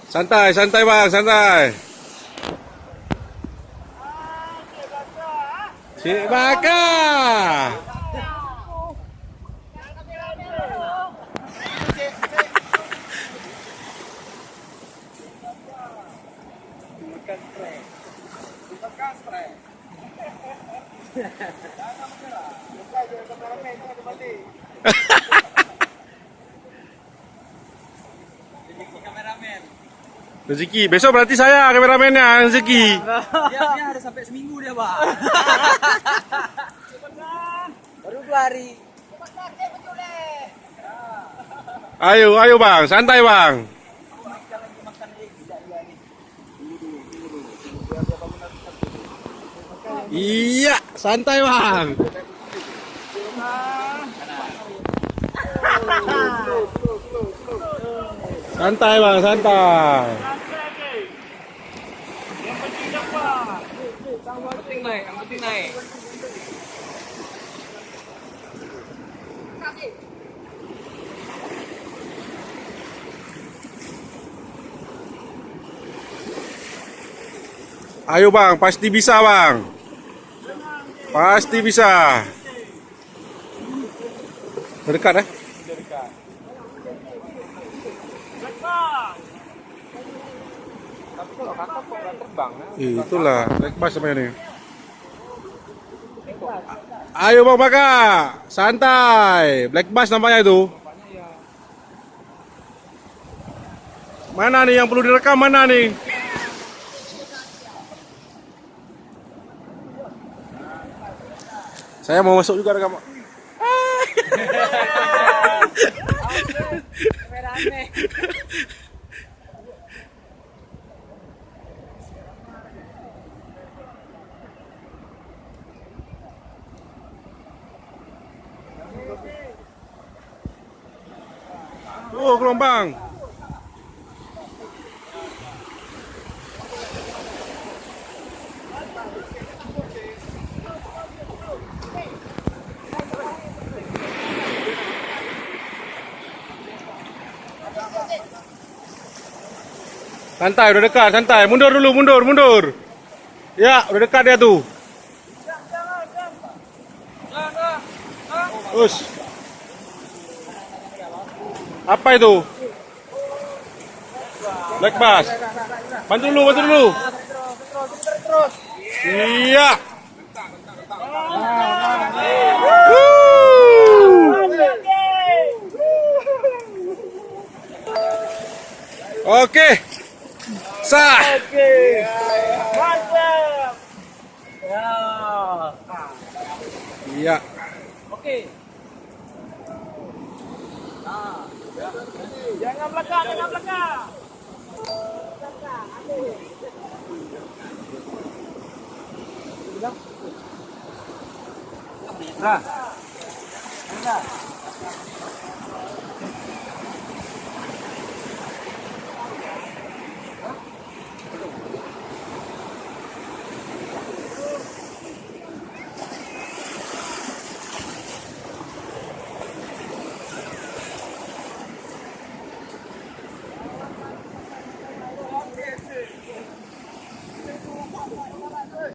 Santai, santai bang, santai. Cik Baka. Rezeki, besok berarti saya kameramennya rezeki. Dia ada sampai seminggu dia, Bang. Baru 2 hari. Ayo, ayo bang, santai bang. Iya, santai bang. Santai bang, santai. Yang penting naik. Ayo bang, pasti bisa bang. Pasti bisa. Dekat Tapi kalau kakak kok nggak terbang? Itulah, naik bus namanya nih. Ayo bang Baka, santai. Black Bass namanya itu. Mana nih yang perlu direkam, mana nih? Saya mau masuk juga rekam. Oh, gelombang. Santai, udah dekat, santai. Mundur dulu, mundur. Ya, udah dekat dia tuh. Us. Apa itu? Black Bass. Bantu dulu. Iya. Oke. Sah. Oke. Mantap. Ya. Iya. Oke. Jangan belakang. Nah.